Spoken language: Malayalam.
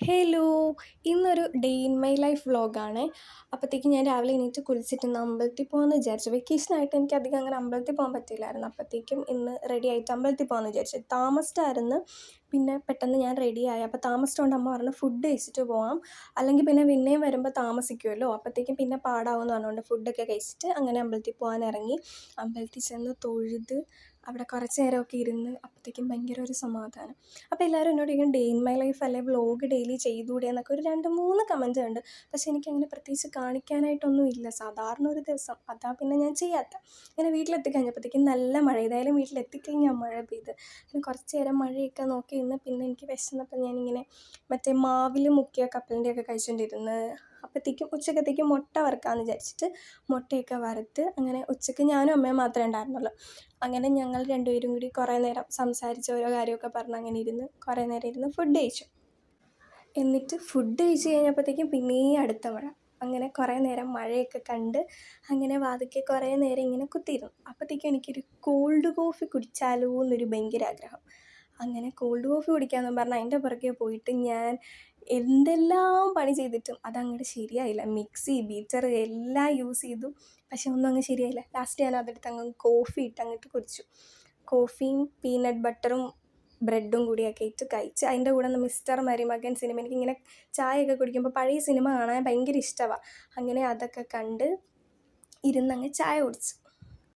ഹലോ! ഇന്നൊരു ഡേ ഇൻ മൈ ലൈഫ് വ്ളോഗാണേ. അപ്പത്തേക്കും ഞാൻ രാവിലെ എണീറ്റ് കുളിച്ചിട്ട് അമ്പലത്തിൽ പോകാമെന്ന് വിചാരിച്ചു. വെക്കേഷനായിട്ട് എനിക്ക് അധികം അങ്ങനെ അമ്പലത്തിൽ പോകാൻ പറ്റിയില്ലായിരുന്നു. അപ്പത്തേക്കും ഇന്ന് റെഡി ആയിട്ട് അമ്പലത്തിൽ പോകാമെന്ന് വിചാരിച്ചു. താമസിച്ചായിരുന്നു. പിന്നെ പെട്ടെന്ന് ഞാൻ റെഡിയായി. അപ്പോൾ താമസിച്ചതുകൊണ്ട് അമ്മ പറഞ്ഞു ഫുഡ് കഴിച്ചിട്ട് പോകാം. അല്ലെങ്കിൽ പിന്നെയും വരുമ്പോൾ താമസിക്കുമല്ലോ. അപ്പത്തേക്കും പിന്നെ പാടാവുമെന്ന് പറഞ്ഞുകൊണ്ട് ഫുഡൊക്കെ കഴിച്ചിട്ട് അങ്ങനെ അമ്പലത്തിൽ പോകാൻ ഇറങ്ങി. അമ്പലത്തിൽ ചെന്ന് തൊഴുത് അവിടെ കുറച്ച് നേരമൊക്കെ ഇരുന്ന് അപ്പത്തേക്കും ഭയങ്കര ഒരു സമാധാനം. അപ്പോൾ എല്ലാവരും എന്നോട് ചോദിക്കും ഡേ ഇൻ മൈ ലൈഫ് അല്ലെ വ്ളോഗ് ഡെയിലി ചെയ്തുകൂടെ എന്നൊക്കെ ഒരു 2-3 കമൻറ്റ് ഉണ്ട്. പക്ഷേ എനിക്കങ്ങനെ പ്രത്യേകിച്ച് കാണിക്കാനായിട്ടൊന്നും ഇല്ല. സാധാരണ ഒരു ദിവസം അതാ പിന്നെ ഞാൻ ചെയ്യാത്ത. ഇങ്ങനെ വീട്ടിലെത്തിക്കഴിഞ്ഞപ്പോഴത്തേക്കും നല്ല മഴ. ഏതായാലും വീട്ടിലെത്തിക്കഴിഞ്ഞാൽ മഴ പെയ്ത്. പിന്നെ കുറച്ച് നേരം മഴയൊക്കെ നോക്കി നിന്ന് പിന്നെ എനിക്ക് വിശന്നപ്പോൾ ഞാനിങ്ങനെ മറ്റേ മാവിൽ മുക്കിയ കപ്പലണ്ടിയൊക്കെ കഴിച്ചുകൊണ്ടിരുന്ന്. അപ്പോഴത്തേക്കും ഉച്ചക്കത്തേക്ക് മുട്ട വറുക്കാമെന്ന് വിചാരിച്ചിട്ട് മുട്ടയൊക്കെ വറുത്ത് അങ്ങനെ ഉച്ചയ്ക്ക് ഞാനും അമ്മയും മാത്രമേ ഉണ്ടായിരുന്നുള്ളൂ. അങ്ങനെ ഞങ്ങൾ രണ്ടുപേരും കൂടി കുറേ നേരം സംസാരിച്ച് ഓരോ കാര്യമൊക്കെ പറഞ്ഞ് അങ്ങനെ ഇരുന്ന് കുറേ നേരം ഇരുന്ന് ഫുഡ് കഴിച്ചു. എന്നിട്ട് ഫുഡ് കഴിച്ച് കഴിഞ്ഞപ്പോഴത്തേക്കും പിന്നെയും അടുത്ത മഴ. അങ്ങനെ കുറേ നേരം മഴയൊക്കെ കണ്ട് അങ്ങനെ വാതിൽക്കൽ കുറേ നേരം ഇങ്ങനെ കുത്തിയിരുന്നു. അപ്പോഴത്തേക്കും എനിക്കൊരു കോൾഡ് കോഫി കുടിച്ചാലോ എന്നൊരു ഭയങ്കര ആഗ്രഹം. അങ്ങനെ കോൾഡ് കോഫി കുടിക്കാമെന്നും പറഞ്ഞ് അതിൻ്റെ പുറകെ പോയിട്ട് ഞാൻ എന്തെല്ലാം പണി ചെയ്തിട്ടും അതങ്ങോട്ട് ശരിയായില്ല. മിക്സി, ബീറ്റർ എല്ലാം യൂസ് ചെയ്തു. പക്ഷെ ഒന്നും അങ്ങ് ശരിയായില്ല. ലാസ്റ്റ് ഞാൻ അതെടുത്ത് അങ്ങ് കോഫി ഇട്ട് അങ്ങോട്ട് കുടിച്ചു. കോഫിയും പീനട്ട് ബട്ടറും ബ്രെഡും കൂടിയൊക്കെ ഇട്ട് കഴിച്ച് അതിൻ്റെ കൂടെ മിസ്റ്റർ മരുമകൻ സിനിമ എനിക്കിങ്ങനെ ചായയൊക്കെ കുടിക്കുമ്പോൾ പഴയ സിനിമ കാണാൻ ഭയങ്കര ഇഷ്ടമാണ്. അങ്ങനെ അതൊക്കെ കണ്ട് ഇരുന്നങ്ങ് ചായ കുടിച്ചു.